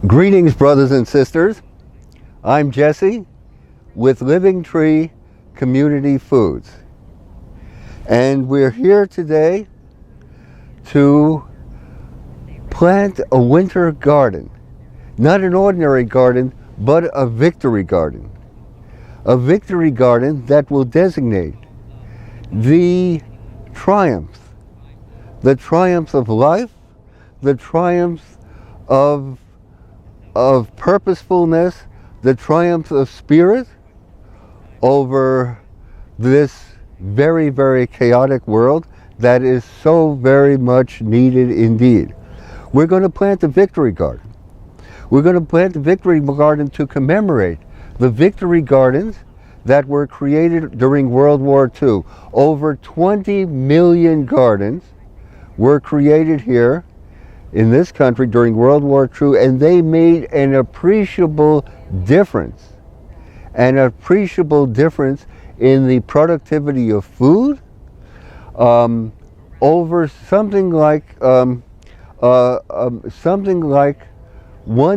Greetings, brothers and sisters. I'm Jesse with Living Tree Community Foods. And we're here today to plant a winter garden. Not an ordinary garden, but a victory garden. A victory garden that will designate the triumphs of life, the triumphs of purposefulness, the triumph of spirit over this very, very chaotic world that is so very much needed indeed. We're going to plant the victory garden. We're going to plant the victory garden to commemorate the victory gardens that were created during World War II. Over 20 million gardens were created here in this country during World War II, and they made an appreciable difference. An appreciable difference in the productivity of food, over something like 1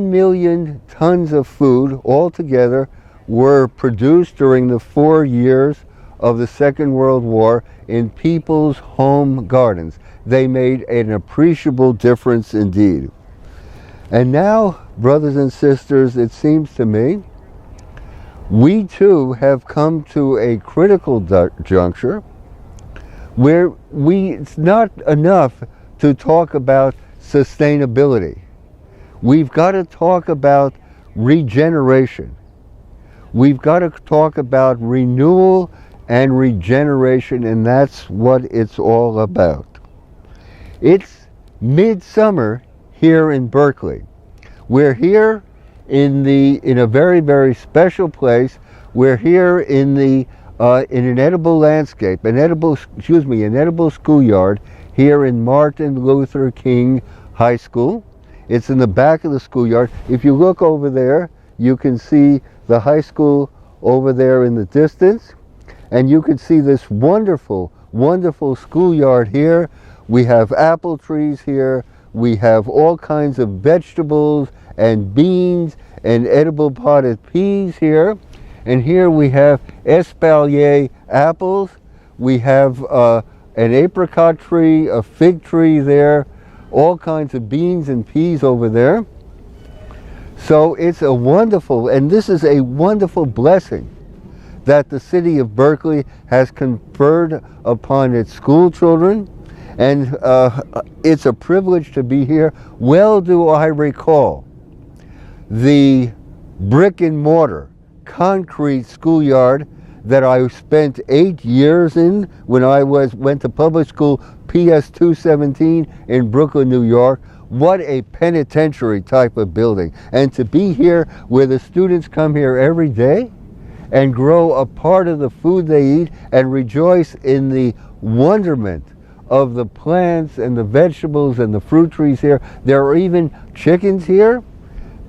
million tons of food altogether were produced during the 4 years of the Second World War in people's home gardens. They made an appreciable difference indeed. And now, brothers and sisters, it seems to me, we too have come to a critical juncture where it's not enough to talk about sustainability. We've got to talk about regeneration. We've got to talk about renewal and regeneration, and that's what it's all about. It's midsummer here in Berkeley. We're here in a very, very special place. We're here in an edible landscape, an edible schoolyard here in Martin Luther King High School. It's in the back of the schoolyard. If you look over there, you can see the high school over there in the distance, and you can see this wonderful, wonderful schoolyard here. We have apple trees here. We have all kinds of vegetables and beans and edible potted peas here. And here we have espalier apples. We have an apricot tree, a fig tree there, all kinds of beans and peas over there. So it's a wonderful, and this is a wonderful blessing that the city of Berkeley has conferred upon its school children. And it's a privilege to be here. Well do I recall the brick and mortar, concrete schoolyard that I spent 8 years in when I went to public school, PS 217 in Brooklyn, New York. What a penitentiary type of building. And to be here where the students come here every day and grow a part of the food they eat and rejoice in the wonderment of the plants and the vegetables and the fruit trees here. There are even chickens here,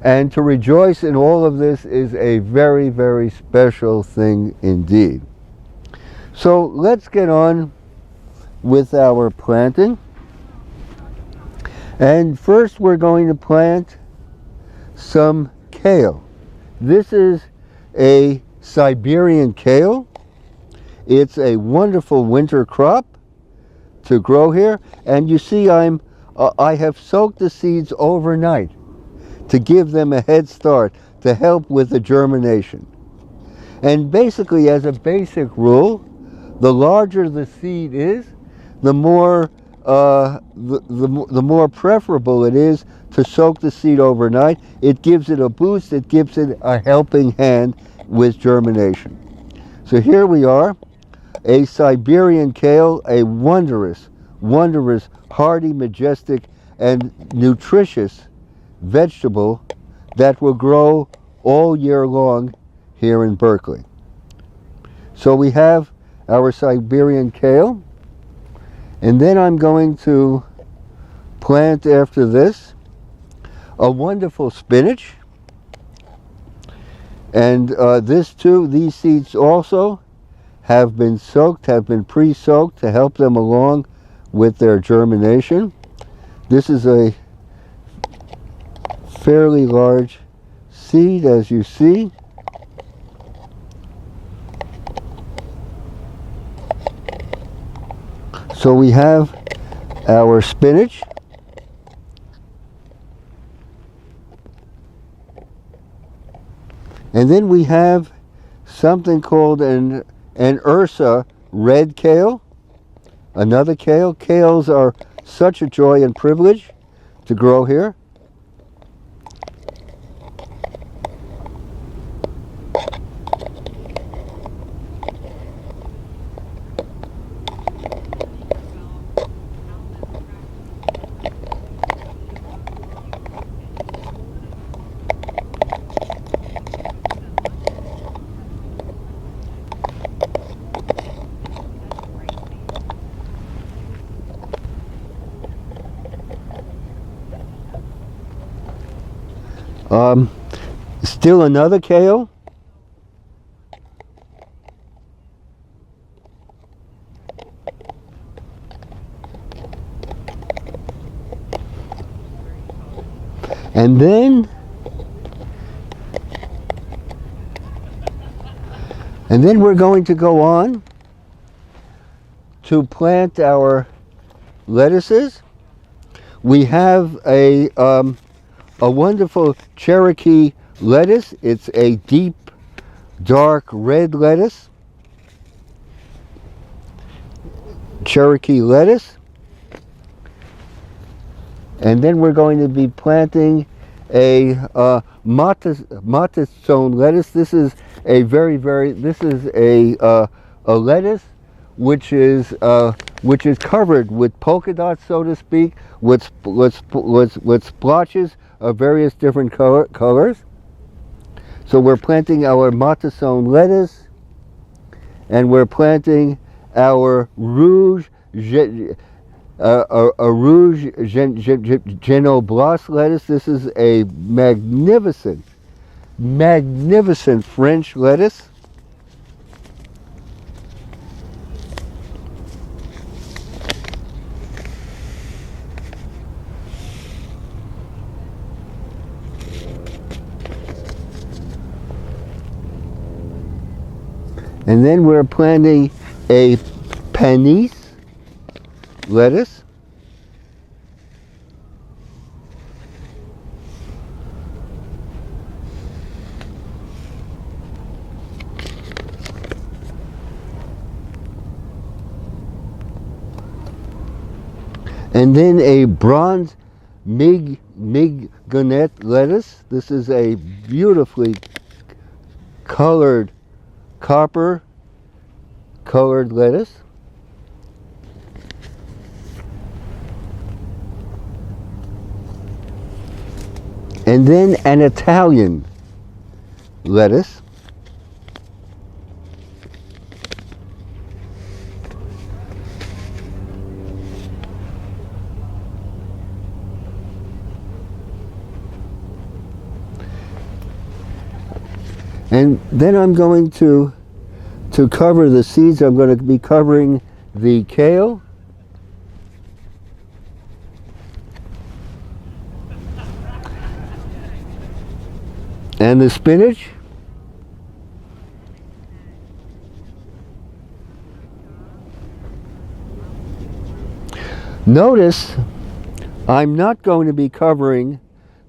and to rejoice in all of this is a very, very special thing indeed. So let's get on with our planting. And first we're going to plant some kale. This is a Siberian kale. It's a wonderful winter crop to grow here, and you see I have soaked the seeds overnight to give them a head start, to help with the germination. And basically, as a basic rule, the larger the seed is, the more preferable it is to soak the seed overnight. It gives it a boost, it gives it a helping hand with germination. So here we are. A Siberian kale, a wondrous, wondrous, hardy, majestic, and nutritious vegetable that will grow all year long here in Berkeley. So we have our Siberian kale, and then I'm going to plant after this a wonderful spinach, and these seeds also have been soaked, have been pre-soaked to help them along with their germination. This is a fairly large seed, as you see. So we have our spinach. And then we have something called an Ursa red kale. Another kale. Kales are such a joy and privilege to grow here. Still another kale. And then we're going to go on to plant our lettuces. We have a wonderful Cherokee lettuce. It's a deep, dark red lettuce. Cherokee lettuce. And then we're going to be planting a Montestone lettuce. This is a a lettuce which is covered with polka dots, so to speak, with splotches of various different colors. So we're planting our Montestone lettuce, and we're planting our rouge Genoblas lettuce. This is a magnificent French lettuce. And then we're planting a panisse lettuce. And then a bronze mignonette lettuce. This is a beautifully colored copper colored lettuce. And then an Italian lettuce. And then I'm going to cover the seeds. I'm going to be covering the kale, and the spinach, notice I'm not going to be covering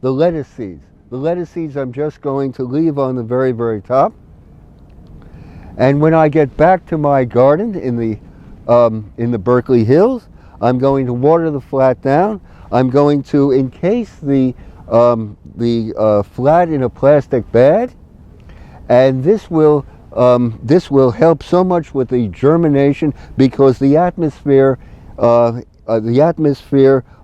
the lettuce seeds. The lettuce seeds I'm just going to leave on the very, very top. And when I get back to my garden in the Berkeley Hills, I'm going to water the flat down. I'm going to encase the flat in a plastic bag, and this will help so much with the germination, because the atmosphere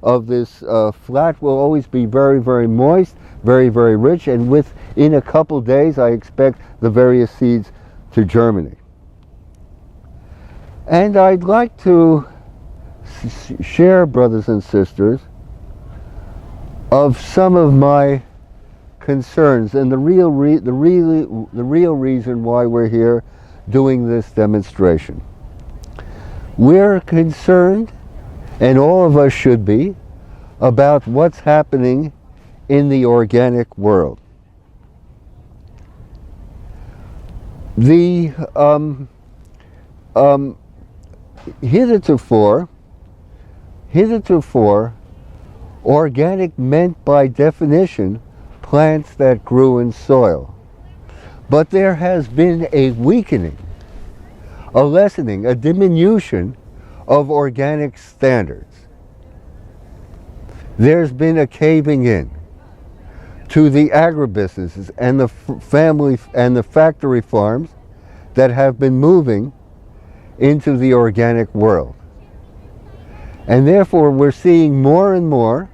of this flat will always be very, very moist, very, very rich, and within a couple days I expect the various seeds to germinate. And I'd like to share, brothers and sisters, of some of my concerns and the real reason why we're here doing this demonstration. We're concerned, and all of us should be, about what's happening in the organic world. The heretofore, organic meant by definition plants that grew in soil. But there has been a weakening, a lessening, a diminution of organic standards. There's been a caving in to the agribusinesses and the family and the factory farms that have been moving into the organic world. And therefore we're seeing more and more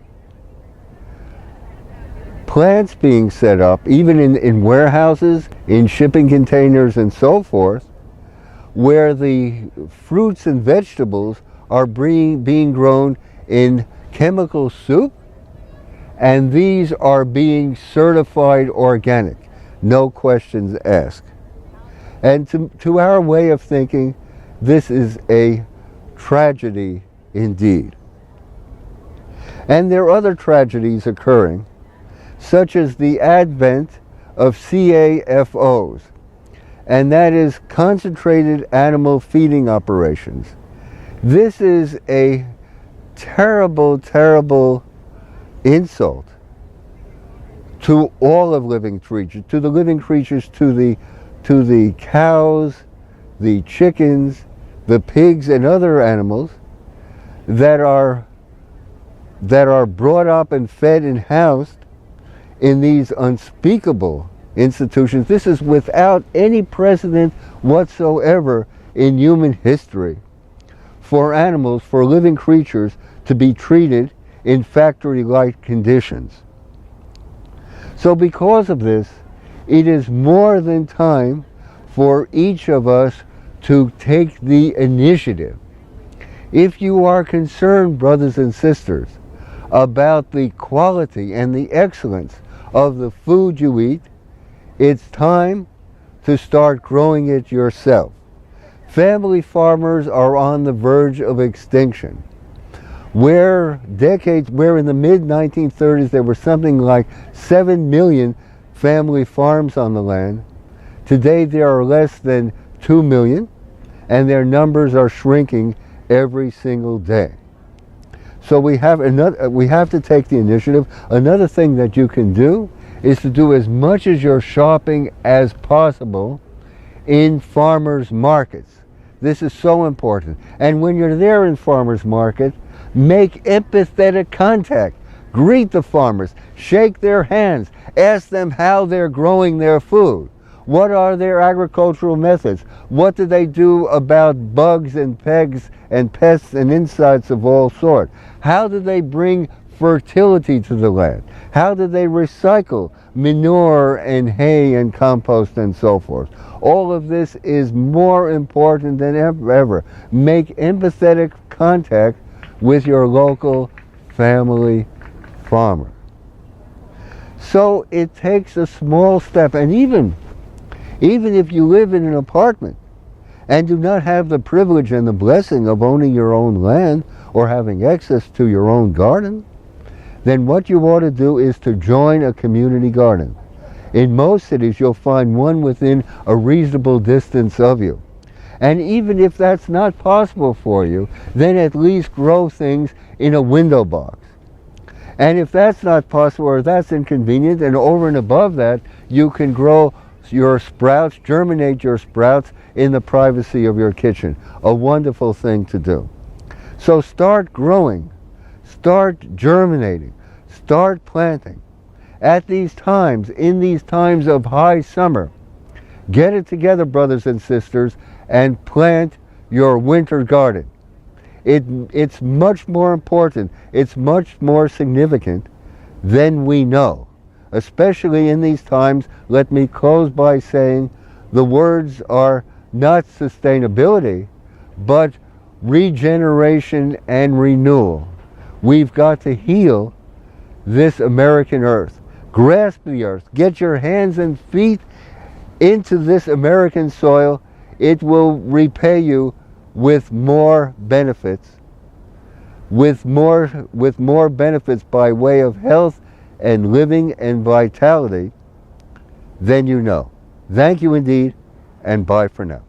plants being set up, even in warehouses, in shipping containers and so forth, where the fruits and vegetables are being grown in chemical soup, and these are being certified organic, no questions asked. And to our way of thinking, this is a tragedy indeed. And there are other tragedies occurring, such as the advent of CAFOs, and that is concentrated animal feeding operations. This is a terrible, terrible insult to all of living creatures, to the living creatures, to the cows, the chickens, the pigs and other animals that are brought up and fed and housed in these unspeakable institutions. This is without any precedent whatsoever in human history for animals, for living creatures to be treated in factory-like conditions. So because of this, it is more than time for each of us to take the initiative. If you are concerned, brothers and sisters, about the quality and the excellence of the food you eat, it's time to start growing it yourself. Family farmers are on the verge of extinction. Where in the mid-1930s there were something like 7 million family farms on the land, today there are less than 2 million, and their numbers are shrinking every single day. So we have to take the initiative. Another thing that you can do is to do as much as your shopping as possible in farmers markets. This is so important. And when you're there in farmers market, make empathetic contact. Greet the farmers, shake their hands, ask them how they're growing their food. What are their agricultural methods? What do they do about bugs and pegs and pests and insects of all sorts? How do they bring fertility to the land? How do they recycle manure and hay and compost and so forth? All of this is more important than ever. Make empathetic contact with your local family farmer. So it takes a small step, and even if you live in an apartment and do not have the privilege and the blessing of owning your own land or having access to your own garden, then what you ought to do is to join a community garden. In most cities you'll find one within a reasonable distance of you. And even if that's not possible for you, then at least grow things in a window box. And if that's not possible or that's inconvenient, and over and above that, you can grow your sprouts, germinate your sprouts in the privacy of your kitchen. A wonderful thing to do. So start growing, start germinating, start planting. At these times, in these times of high summer, get it together, brothers and sisters, and plant your winter garden. It's much more important, it's much more significant than we know. Especially in these times, let me close by saying the words are not sustainability, but regeneration and renewal. We've got to heal this American earth. Grasp the earth. Get your hands and feet into this American soil. It will repay you with more benefits, with more benefits by way of health and living and vitality, then you know. Thank you indeed, and bye for now.